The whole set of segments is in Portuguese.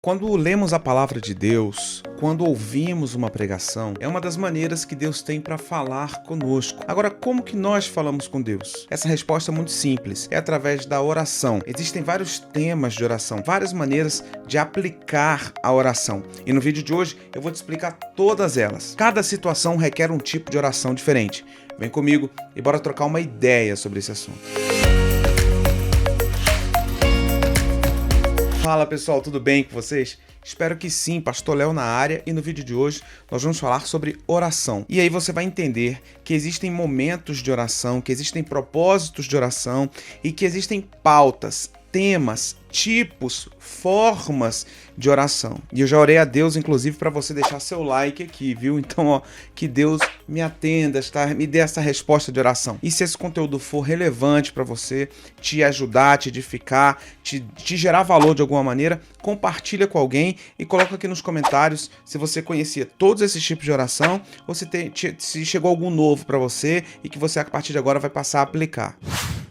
Quando lemos a palavra de Deus, quando ouvimos uma pregação, é uma das maneiras que Deus tem para falar conosco. Agora, como que nós falamos com Deus? Essa resposta é muito simples, é através da oração. Existem vários temas de oração, várias maneiras de aplicar a oração. E no vídeo de hoje eu vou te explicar todas elas. Cada situação requer um tipo de oração diferente. Vem comigo e bora trocar uma ideia sobre esse assunto. Fala pessoal, tudo bem com vocês? Espero que sim, Pastor Léo na área, e no vídeo de hoje nós vamos falar sobre oração. E aí você vai entender que existem momentos de oração, que existem propósitos de oração e que existem pautas, temas, tipos, formas de oração. E eu já orei a Deus, inclusive, para você deixar seu like aqui, viu? Então, que Deus me atenda, me dê essa resposta de oração. E se esse conteúdo for relevante para você, te ajudar, te edificar, te gerar valor de alguma maneira, compartilha com alguém e coloca aqui nos comentários se você conhecia todos esses tipos de oração ou se chegou algum novo para você e que você, a partir de agora, vai passar a aplicar.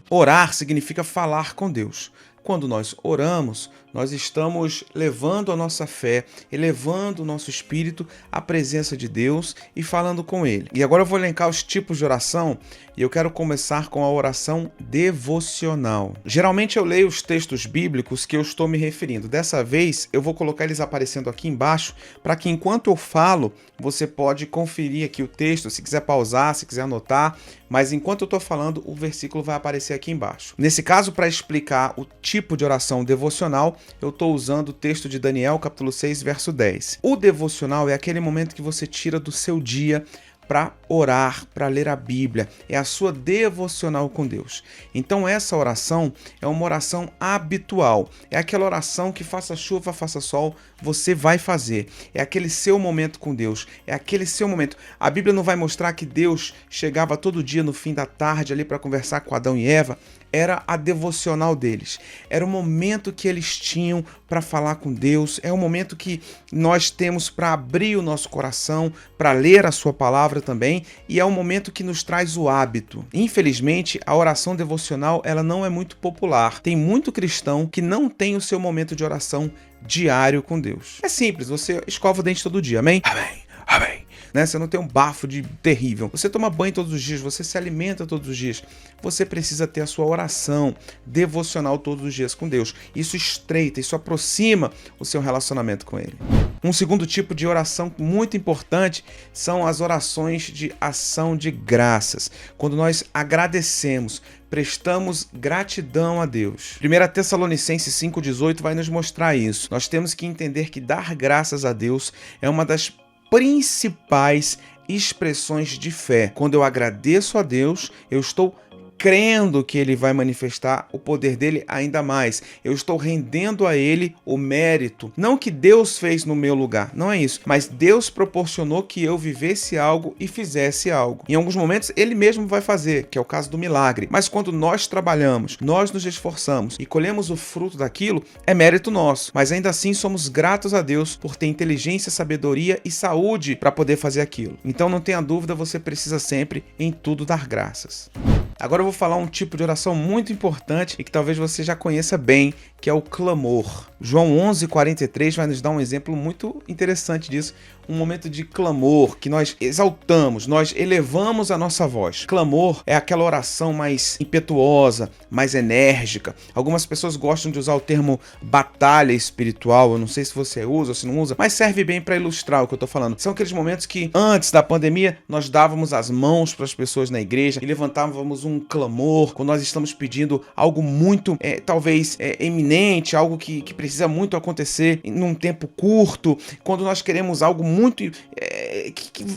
Orar significa falar com Deus. Quando nós oramos, nós estamos levando a nossa fé, elevando o nosso espírito à presença de Deus e falando com Ele. E agora eu vou elencar os tipos de oração e eu quero começar com a oração devocional. Geralmente eu leio os textos bíblicos que eu estou me referindo. Dessa vez eu vou colocar eles aparecendo aqui embaixo para que enquanto eu falo, você pode conferir aqui o texto, se quiser pausar, se quiser anotar, mas enquanto eu estou falando, o versículo vai aparecer aqui embaixo. Nesse caso, para explicar o tipo de oração devocional, eu estou usando o texto de Daniel, capítulo 6, verso 10. O devocional é aquele momento que você tira do seu dia para orar, para ler a Bíblia. É a sua devocional com Deus. Então essa oração é uma oração habitual. É aquela oração que faça chuva, faça sol, você vai fazer. É aquele seu momento com Deus. É aquele seu momento. A Bíblia não vai mostrar que Deus chegava todo dia no fim da tarde ali para conversar com Adão e Eva. Era a devocional deles. Era o momento que eles tinham para falar com Deus. É o momento que nós temos para abrir o nosso coração, para ler a sua palavra também. E é um momento que nos traz o hábito. Infelizmente, a oração devocional ela não é muito popular. Tem muito cristão que não tem o seu momento de oração diário com Deus. É simples, você escova o dente todo dia, amém? Amém, amém. Né? Você não tem um bafo terrível. Você toma banho todos os dias, você se alimenta todos os dias. Você precisa ter a sua oração devocional todos os dias com Deus. Isso estreita, isso aproxima o seu relacionamento com Ele. Um segundo tipo de oração muito importante são as orações de ação de graças. Quando nós agradecemos, prestamos gratidão a Deus. 1 Tessalonicenses 5,18 vai nos mostrar isso. Nós temos que entender que dar graças a Deus é uma das principais expressões de fé. Quando eu agradeço a Deus, eu estou crendo que Ele vai manifestar o poder dele ainda mais. Eu estou rendendo a Ele o mérito. Não que Deus fez no meu lugar, não é isso. Mas Deus proporcionou que eu vivesse algo e fizesse algo. Em alguns momentos, Ele mesmo vai fazer, que é o caso do milagre. Mas quando nós trabalhamos, nós nos esforçamos e colhemos o fruto daquilo, é mérito nosso. Mas ainda assim, somos gratos a Deus por ter inteligência, sabedoria e saúde para poder fazer aquilo. Então, não tenha dúvida, você precisa sempre, em tudo, dar graças. Agora eu vou falar um tipo de oração muito importante e que talvez você já conheça bem, que é o clamor. João 11:43 vai nos dar um exemplo muito interessante disso, um momento de clamor que nós exaltamos, nós elevamos a nossa voz. Clamor é aquela oração mais impetuosa, mais enérgica. Algumas pessoas gostam de usar o termo batalha espiritual, eu não sei se você usa ou se não usa, mas serve bem para ilustrar o que eu estou falando. São aqueles momentos que antes da pandemia nós dávamos as mãos para as pessoas na igreja e levantávamos um clamor quando nós estamos pedindo algo muito, talvez, eminente, algo que precisa muito acontecer num tempo curto, quando nós queremos algo muito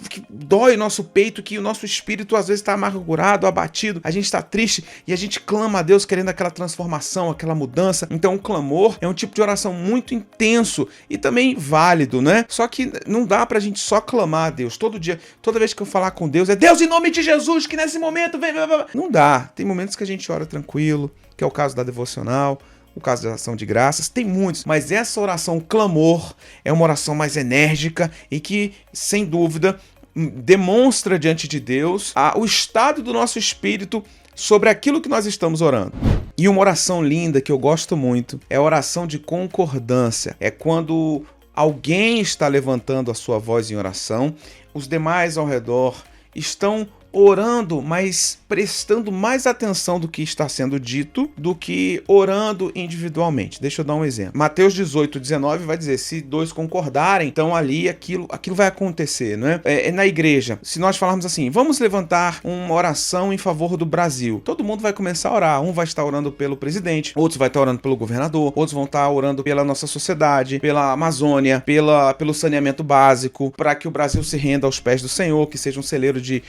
que dói o nosso peito, que o nosso espírito às vezes está amargurado, abatido, a gente está triste e a gente clama a Deus querendo aquela transformação, aquela mudança. Então o clamor é um tipo de oração muito intenso e também válido, né? Só que não dá pra gente só clamar a Deus todo dia, toda vez que eu falar com Deus, é Deus em nome de Jesus, que nesse momento vem. Não dá, tem momentos que a gente ora tranquilo, que é o caso da devocional, o caso da ação de graças, tem muitos, mas essa oração clamor é uma oração mais enérgica e que, sem dúvida, demonstra diante de Deus o estado do nosso espírito sobre aquilo que nós estamos orando. E uma oração linda que eu gosto muito é a oração de concordância. É quando alguém está levantando a sua voz em oração, os demais ao redor estão orando, mas prestando mais atenção do que está sendo dito do que orando individualmente. Deixa eu dar um exemplo. Mateus 18:19 vai dizer, se dois concordarem, então ali aquilo vai acontecer, não é? Na igreja, se nós falarmos assim, vamos levantar uma oração em favor do Brasil, todo mundo vai começar a orar. Um vai estar orando pelo presidente, outros vai estar orando pelo governador, outros vão estar orando pela nossa sociedade, pela Amazônia, pelo saneamento básico, para que o Brasil se renda aos pés do Senhor, que seja um celeiro de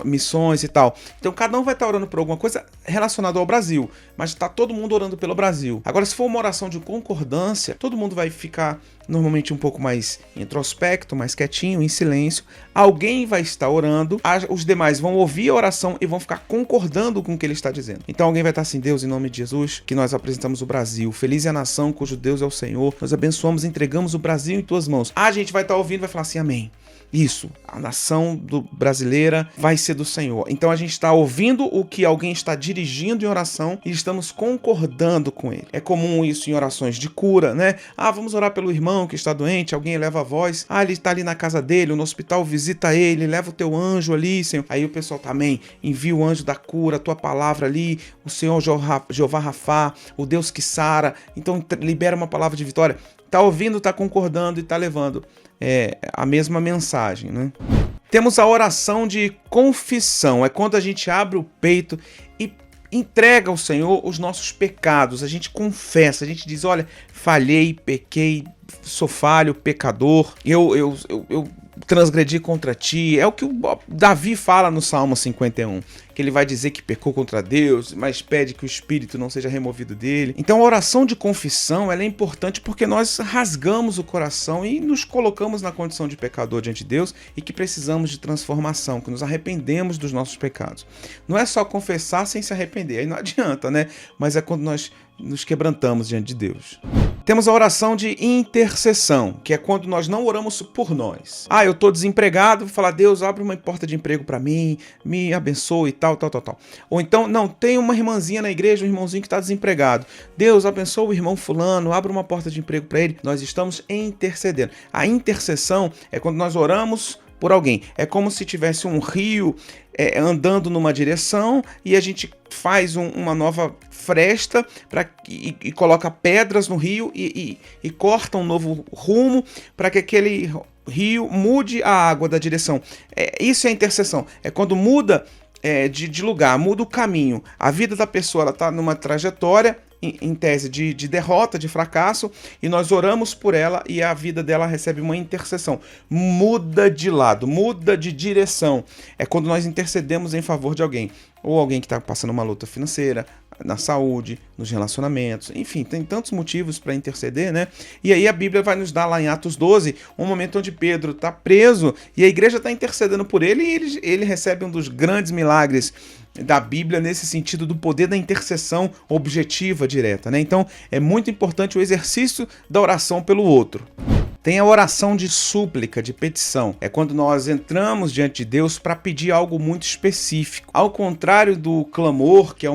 missões e tal. Então cada um vai estar orando por alguma coisa relacionada ao Brasil, mas está todo mundo orando pelo Brasil. Agora, se for uma oração de concordância, todo mundo vai ficar normalmente um pouco mais introspecto, mais quietinho, em silêncio. Alguém vai estar orando, os demais vão ouvir a oração e vão ficar concordando com o que ele está dizendo. Então alguém vai estar assim, Deus, em nome de Jesus, que nós apresentamos o Brasil. Feliz é a nação cujo Deus é o Senhor. Nós abençoamos, entregamos o Brasil em tuas mãos. A gente vai estar ouvindo e vai falar assim, amém. Isso, a nação brasileira vai ser do Senhor. Então a gente está ouvindo o que alguém está dirigindo em oração e estamos concordando com ele. É comum isso em orações de cura, né? Vamos orar pelo irmão que está doente, alguém eleva a voz. Ele está ali na casa dele, no hospital, visita ele, leva o teu anjo ali, Senhor. Aí o pessoal também envia o anjo da cura, a tua palavra ali, o Senhor Jeová Rafá, o Deus que sara. Então libera uma palavra de vitória. Tá ouvindo, tá concordando e tá levando a mesma mensagem, né? Temos a oração de confissão, é quando a gente abre o peito e entrega ao Senhor os nossos pecados, a gente confessa, a gente diz, olha, falhei, pequei, sou falho, pecador, eu transgredi contra ti. É o que o Davi fala no Salmo 51, que ele vai dizer que pecou contra Deus, mas pede que o Espírito não seja removido dele. Então a oração de confissão ela é importante porque nós rasgamos o coração e nos colocamos na condição de pecador diante de Deus e que precisamos de transformação, que nos arrependemos dos nossos pecados. Não é só confessar sem se arrepender, aí não adianta, né? Mas é quando nós nos quebrantamos diante de Deus. Temos a oração de intercessão, que é quando nós não oramos por nós. Eu tô desempregado, vou falar, Deus, abre uma porta de emprego para mim, me abençoe e tal. Ou então, não, tem uma irmãzinha na igreja, um irmãozinho que está desempregado. Deus, abençoe o irmão fulano, abre uma porta de emprego para ele. Nós estamos intercedendo. A intercessão é quando nós oramos por alguém. É como se tivesse um rio andando numa direção e a gente faz uma nova fresta e coloca pedras no rio e corta um novo rumo para que aquele rio mude a água da direção. Isso é intercessão. É quando muda de lugar, muda o caminho. A vida da pessoa está numa trajetória em tese de derrota, de fracasso, e nós oramos por ela e a vida dela recebe uma intercessão. Muda de lado, muda de direção. É quando nós intercedemos em favor de alguém. Ou alguém que está passando uma luta financeira, na saúde, nos relacionamentos, enfim, tem tantos motivos para interceder, né? E aí a Bíblia vai nos dar lá em Atos 12, um momento onde Pedro está preso e a igreja está intercedendo por ele e ele recebe um dos grandes milagres da Bíblia nesse sentido do poder da intercessão objetiva direta, né? Então é muito importante o exercício da oração pelo outro. Tem a oração de súplica, de petição. É quando nós entramos diante de Deus para pedir algo muito específico. Ao contrário do clamor, que é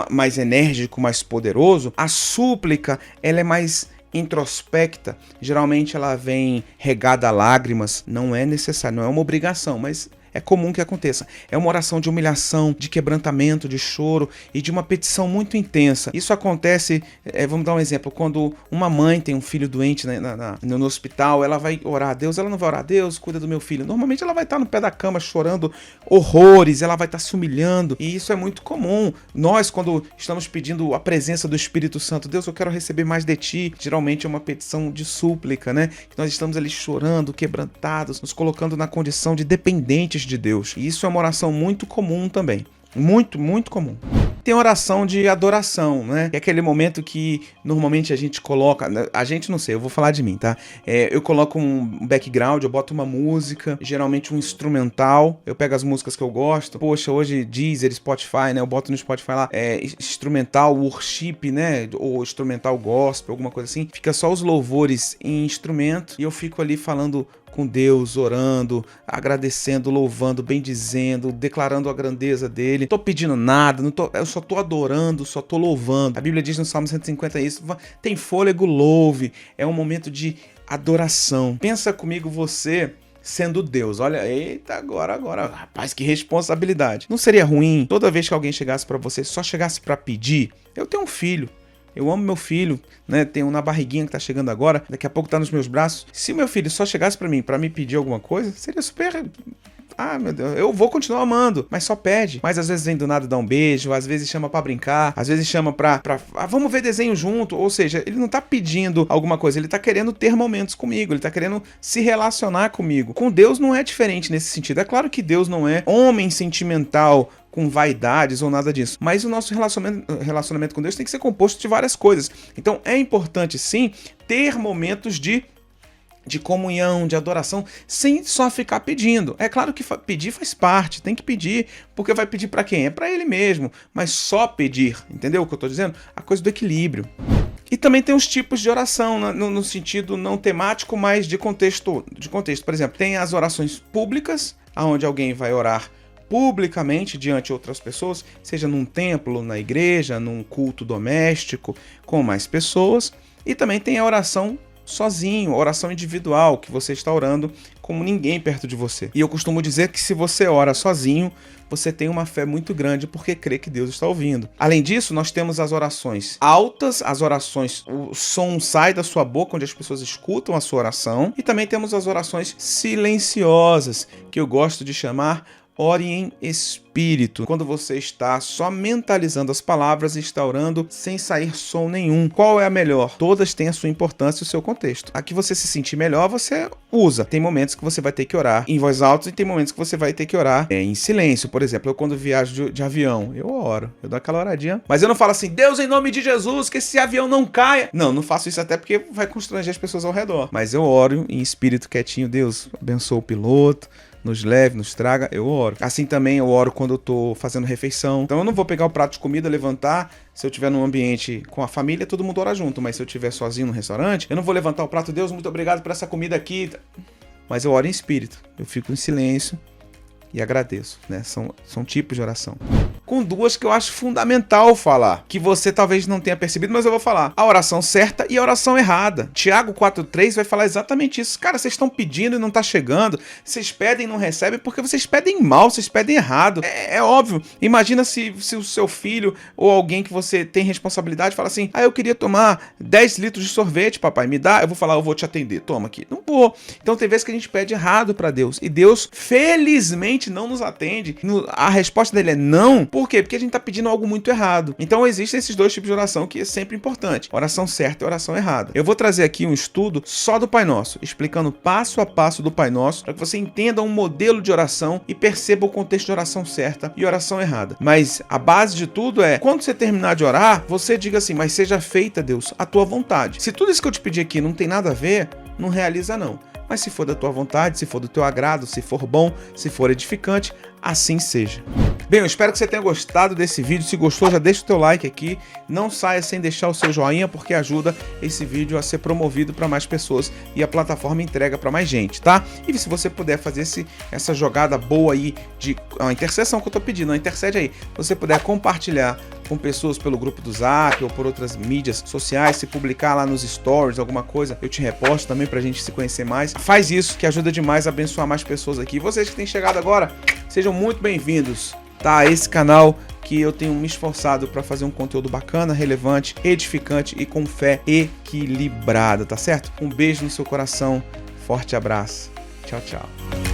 mais enérgico, mais poderoso, a súplica ela é mais introspecta. Geralmente ela vem regada a lágrimas. Não é necessário, não é uma obrigação, mas é comum que aconteça. É uma oração de humilhação, de quebrantamento, de choro e de uma petição muito intensa. Isso acontece, vamos dar um exemplo, quando uma mãe tem um filho doente no hospital, ela vai orar a Deus, ela não vai orar a Deus, cuida do meu filho. Normalmente ela vai estar no pé da cama chorando horrores, ela vai estar se humilhando e isso é muito comum. Nós, quando estamos pedindo a presença do Espírito Santo, Deus, eu quero receber mais de ti, geralmente é uma petição de súplica, né? Que nós estamos ali chorando, quebrantados, nos colocando na condição de dependentes de Deus. E isso é uma oração muito comum também. Muito, muito comum. Tem oração de adoração, né? É aquele momento que normalmente a gente coloca... A gente não sei, eu vou falar de mim, tá? Eu coloco um background, eu boto uma música, geralmente um instrumental. Eu pego as músicas que eu gosto. Poxa, hoje Deezer, Spotify, né? Eu boto no Spotify lá, instrumental, worship, né? Ou instrumental gospel, alguma coisa assim. Fica só os louvores em instrumento e eu fico ali falando com Deus, orando, agradecendo, louvando, bendizendo, declarando a grandeza dele. Não tô pedindo nada, eu só tô adorando, só tô louvando. A Bíblia diz no Salmo 150 isso, tem fôlego, louve. É um momento de adoração. Pensa comigo você sendo Deus. Olha, eita, agora, rapaz, que responsabilidade. Não seria ruim toda vez que alguém chegasse pra você, só chegasse pra pedir? Eu tenho um filho. Eu amo meu filho, né? Tenho um na barriguinha que tá chegando agora, daqui a pouco tá nos meus braços. Se meu filho só chegasse pra mim pra me pedir alguma coisa, seria super... Ah, meu Deus, eu vou continuar amando, mas só pede. Mas às vezes vem do nada dar um beijo, às vezes chama pra brincar, às vezes chama pra vamos ver desenho junto. Ou seja, ele não tá pedindo alguma coisa, ele tá querendo ter momentos comigo, ele tá querendo se relacionar comigo. Com Deus não é diferente nesse sentido. É claro que Deus não é homem sentimental, com vaidades ou nada disso. Mas o nosso relacionamento com Deus tem que ser composto de várias coisas. Então é importante sim ter momentos de comunhão, de adoração, sem só ficar pedindo. É claro que pedir faz parte, tem que pedir, porque vai pedir para quem? É para ele mesmo, mas só pedir, entendeu o que eu tô dizendo? A coisa do equilíbrio. E também tem os tipos de oração, no sentido não temático, mas de contexto. Por exemplo, tem as orações públicas, onde alguém vai orar publicamente diante de outras pessoas, seja num templo, na igreja, num culto doméstico, com mais pessoas. E também tem a oração sozinho, oração individual, que você está orando como ninguém perto de você. E eu costumo dizer que se você ora sozinho, você tem uma fé muito grande porque crê que Deus está ouvindo. Além disso, nós temos as orações altas, as orações, o som sai da sua boca, onde as pessoas escutam a sua oração. E também temos as orações silenciosas, que eu gosto de chamar ore em espírito, quando você está só mentalizando as palavras e está orando sem sair som nenhum. Qual é a melhor? Todas têm a sua importância e o seu contexto. A que você se sentir melhor, você usa. Tem momentos que você vai ter que orar em voz alta e tem momentos que você vai ter que orar em silêncio. Por exemplo, eu quando viajo de avião, eu oro, eu dou aquela oradinha, mas eu não falo assim, Deus, em nome de Jesus, que esse avião não caia. Não faço isso até porque vai constranger as pessoas ao redor. Mas eu oro em espírito quietinho, Deus, abençoa o piloto, nos leve, nos traga, eu oro. Assim também eu oro quando eu tô fazendo refeição. Então eu não vou pegar o prato de comida, levantar. Se eu estiver num ambiente com a família, todo mundo ora junto. Mas se eu estiver sozinho no restaurante, eu não vou levantar o prato, Deus, muito obrigado por essa comida aqui. Mas eu oro em espírito. Eu fico em silêncio e agradeço, né? São tipos de oração. Com duas que eu acho fundamental falar, que você talvez não tenha percebido, mas eu vou falar. A oração certa e a oração errada. Tiago 4,3 vai falar exatamente isso. Cara, vocês estão pedindo e não está chegando, vocês pedem e não recebem porque vocês pedem mal, vocês pedem errado. É óbvio. Imagina se o seu filho ou alguém que você tem responsabilidade fala assim, eu queria tomar 10 litros de sorvete, papai, me dá? Eu vou falar, eu vou te atender, toma aqui. Não vou. Então tem vezes que a gente pede errado para Deus e Deus, felizmente, não nos atende. A resposta dele é não. Por quê? Porque a gente está pedindo algo muito errado. Então existem esses dois tipos de oração que é sempre importante. Oração certa e oração errada. Eu vou trazer aqui um estudo só do Pai Nosso, explicando passo a passo do Pai Nosso, para que você entenda um modelo de oração e perceba o contexto de oração certa e oração errada. Mas a base de tudo é, quando você terminar de orar, você diga assim, mas seja feita, Deus, a tua vontade. Se tudo isso que eu te pedi aqui não tem nada a ver, não realiza não. Mas se for da tua vontade, se for do teu agrado, se for bom, se for edificante, assim seja. Bem, eu espero que você tenha gostado desse vídeo. Se gostou, já deixa o teu like aqui. Não saia sem deixar o seu joinha, porque ajuda esse vídeo a ser promovido para mais pessoas e a plataforma entrega para mais gente, tá? E se você puder fazer essa jogada boa aí de a intercessão que eu tô pedindo, intercede aí. Se você puder compartilhar com pessoas pelo grupo do Zap ou por outras mídias sociais, se publicar lá nos stories, alguma coisa, eu te reposto também pra gente se conhecer mais. Faz isso, que ajuda demais a abençoar mais pessoas aqui. E vocês que têm chegado agora, sejam muito bem-vindos, tá? A esse canal que eu tenho me esforçado para fazer um conteúdo bacana, relevante, edificante e com fé equilibrada, tá certo? Um beijo no seu coração, forte abraço. Tchau, tchau.